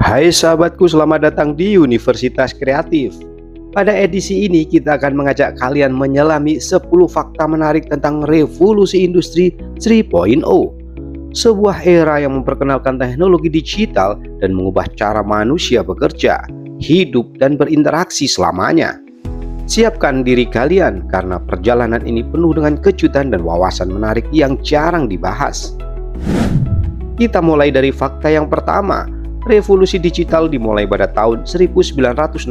Hai sahabatku, selamat datang di Universitas Kreatif. Pada edisi ini kita akan mengajak kalian menyelami 10 fakta menarik tentang revolusi industri 3.0. Sebuah era yang memperkenalkan teknologi digital dan mengubah cara manusia bekerja, hidup, dan berinteraksi selamanya. Siapkan diri kalian karena perjalanan ini penuh dengan kejutan dan wawasan menarik yang jarang dibahas. Kita mulai dari fakta yang pertama. Revolusi digital dimulai pada tahun 1969.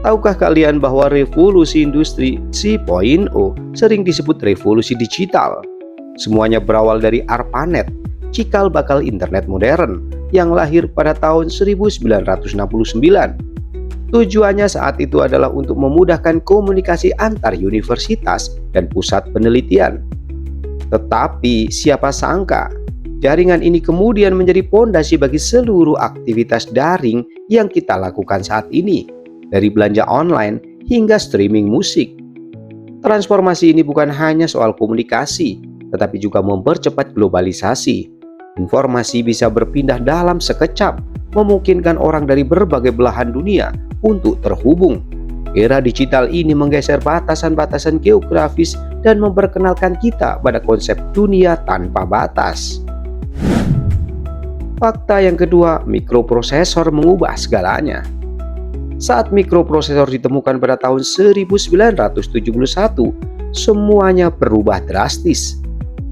Tahukah kalian bahwa revolusi industri 3.0 sering disebut revolusi digital? Semuanya berawal dari ARPANET, cikal bakal internet modern, yang lahir pada tahun 1969. Tujuannya saat itu adalah untuk memudahkan komunikasi antar universitas dan pusat penelitian. Tetapi siapa sangka jaringan ini kemudian menjadi pondasi bagi seluruh aktivitas daring yang kita lakukan saat ini, dari belanja online hingga streaming musik. Transformasi ini bukan hanya soal komunikasi, tetapi juga mempercepat globalisasi. Informasi bisa berpindah dalam sekejap, memungkinkan orang dari berbagai belahan dunia untuk terhubung. Era digital ini menggeser batasan-batasan geografis dan memperkenalkan kita pada konsep dunia tanpa batas. Fakta yang kedua, mikroprosesor mengubah segalanya. Saat mikroprosesor ditemukan pada tahun 1971, semuanya berubah drastis.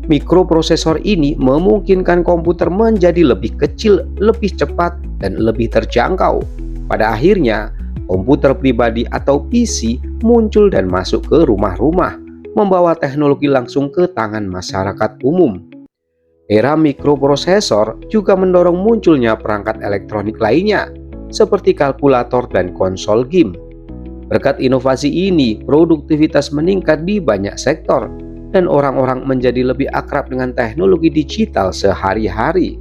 Mikroprosesor ini memungkinkan komputer menjadi lebih kecil, lebih cepat, dan lebih terjangkau. Pada akhirnya, komputer pribadi atau PC muncul dan masuk ke rumah-rumah, membawa teknologi langsung ke tangan masyarakat umum. Era mikroprosesor juga mendorong munculnya perangkat elektronik lainnya, seperti kalkulator dan konsol game. Berkat inovasi ini, produktivitas meningkat di banyak sektor, dan orang-orang menjadi lebih akrab dengan teknologi digital sehari-hari.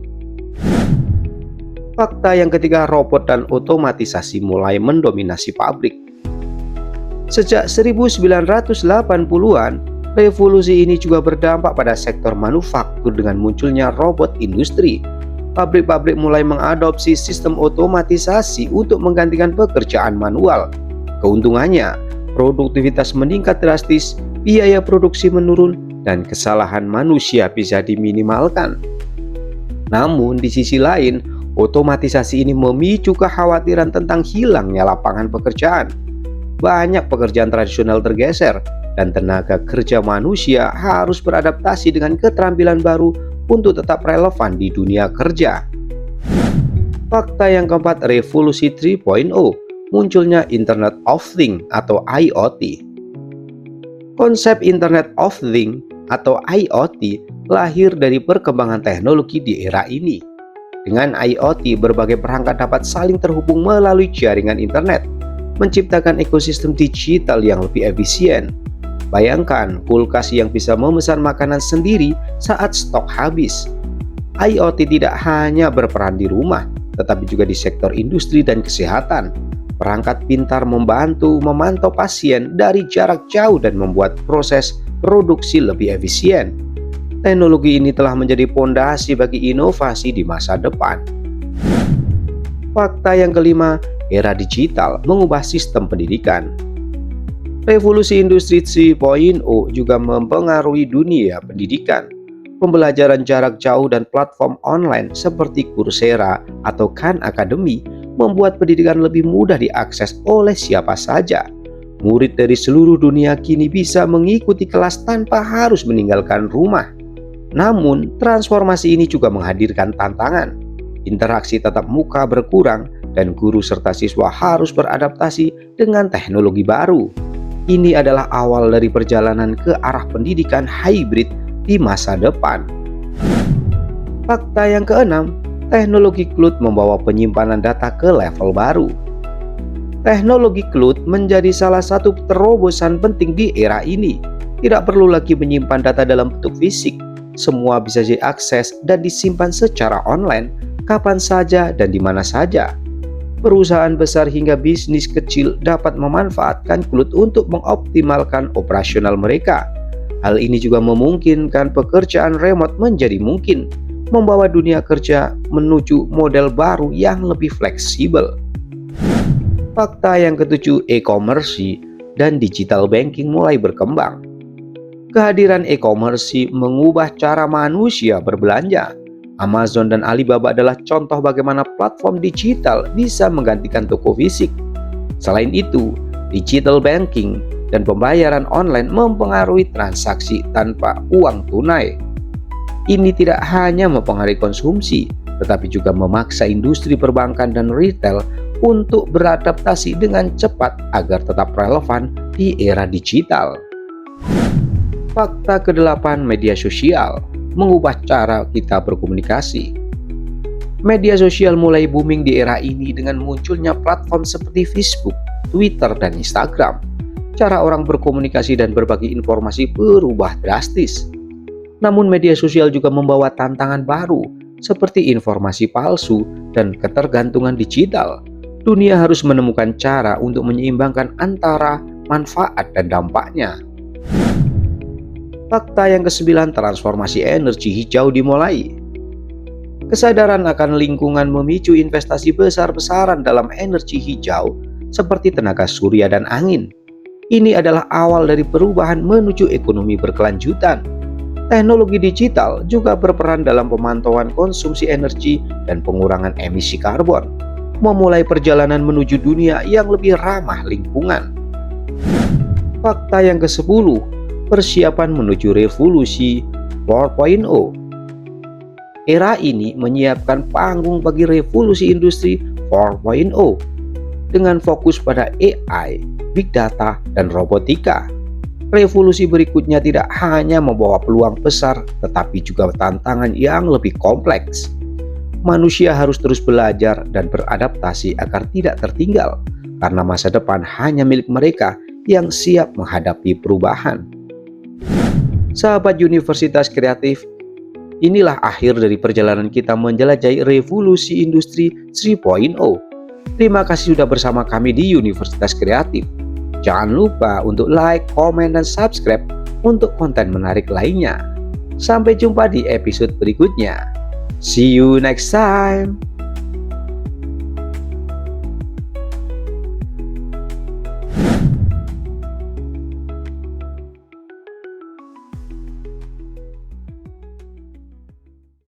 Fakta yang ketiga, robot dan otomatisasi mulai mendominasi pabrik. Sejak 1980-an, revolusi ini juga berdampak pada sektor manufaktur dengan munculnya robot industri. Pabrik-pabrik mulai mengadopsi sistem otomatisasi untuk menggantikan pekerjaan manual. Keuntungannya, produktivitas meningkat drastis, biaya produksi menurun, dan kesalahan manusia bisa diminimalkan. Namun di sisi lain, otomatisasi ini memicu kekhawatiran tentang hilangnya lapangan pekerjaan. Banyak pekerjaan tradisional tergeser, dan tenaga kerja manusia harus beradaptasi dengan keterampilan baru untuk tetap relevan di dunia kerja. Fakta yang keempat, revolusi 3.0, munculnya Internet of Things atau IoT. Konsep Internet of Things atau IoT lahir dari perkembangan teknologi di era ini. Dengan IoT, berbagai perangkat dapat saling terhubung melalui jaringan internet, menciptakan ekosistem digital yang lebih efisien. Bayangkan kulkas yang bisa memesan makanan sendiri saat stok habis. IoT tidak hanya berperan di rumah, tetapi juga di sektor industri dan kesehatan. Perangkat pintar membantu memantau pasien dari jarak jauh dan membuat proses produksi lebih efisien. Teknologi ini telah menjadi pondasi bagi inovasi di masa depan. Fakta yang kelima, era digital mengubah sistem pendidikan. Revolusi industri 3.0 juga mempengaruhi dunia pendidikan. Pembelajaran jarak jauh dan platform online seperti Coursera atau Khan Academy membuat pendidikan lebih mudah diakses oleh siapa saja. Murid dari seluruh dunia kini bisa mengikuti kelas tanpa harus meninggalkan rumah. Namun, transformasi ini juga menghadirkan tantangan. Interaksi tatap muka berkurang dan guru serta siswa harus beradaptasi dengan teknologi baru. Ini adalah awal dari perjalanan ke arah pendidikan hybrid di masa depan. Fakta yang keenam, teknologi cloud membawa penyimpanan data ke level baru. Teknologi cloud menjadi salah satu terobosan penting di era ini. Tidak perlu lagi menyimpan data dalam bentuk fisik. Semua bisa diakses dan disimpan secara online, kapan saja dan di mana saja. Perusahaan besar hingga bisnis kecil dapat memanfaatkan cloud untuk mengoptimalkan operasional mereka. Hal ini juga memungkinkan pekerjaan remote menjadi mungkin, membawa dunia kerja menuju model baru yang lebih fleksibel. Fakta yang ketujuh, e-commerce dan digital banking mulai berkembang. Kehadiran e-commerce mengubah cara manusia berbelanja. Amazon dan Alibaba adalah contoh bagaimana platform digital bisa menggantikan toko fisik. Selain itu, digital banking dan pembayaran online mempengaruhi transaksi tanpa uang tunai. Ini tidak hanya mempengaruhi konsumsi, tetapi juga memaksa industri perbankan dan retail untuk beradaptasi dengan cepat agar tetap relevan di era digital. Fakta ke-8, media sosial mengubah cara kita berkomunikasi. Media sosial mulai booming di era ini dengan munculnya platform seperti Facebook, Twitter, dan Instagram. Cara orang berkomunikasi dan berbagi informasi berubah drastis. Namun media sosial juga membawa tantangan baru seperti informasi palsu dan ketergantungan digital. Dunia harus menemukan cara untuk menyeimbangkan antara manfaat dan dampaknya. Fakta yang ke-9, transformasi energi hijau dimulai. Kesadaran akan lingkungan memicu investasi besar-besaran dalam energi hijau seperti tenaga surya dan angin. Ini adalah awal dari perubahan menuju ekonomi berkelanjutan. Teknologi digital juga berperan dalam pemantauan konsumsi energi dan pengurangan emisi karbon, memulai perjalanan menuju dunia yang lebih ramah lingkungan. Fakta yang ke-10, persiapan menuju revolusi 4.0. Era ini menyiapkan panggung bagi revolusi industri 4.0 dengan fokus pada AI, big data, dan robotika. Revolusi berikutnya tidak hanya membawa peluang besar, tetapi juga tantangan yang lebih kompleks. Manusia harus terus belajar dan beradaptasi agar tidak tertinggal, karena masa depan hanya milik mereka yang siap menghadapi perubahan. Sahabat Universitas Kreatif, inilah akhir dari perjalanan kita menjelajahi revolusi industri 3.0. Terima kasih sudah bersama kami di Universitas Kreatif. Jangan lupa untuk like, komen, dan subscribe untuk konten menarik lainnya. Sampai jumpa di episode berikutnya. See you next time.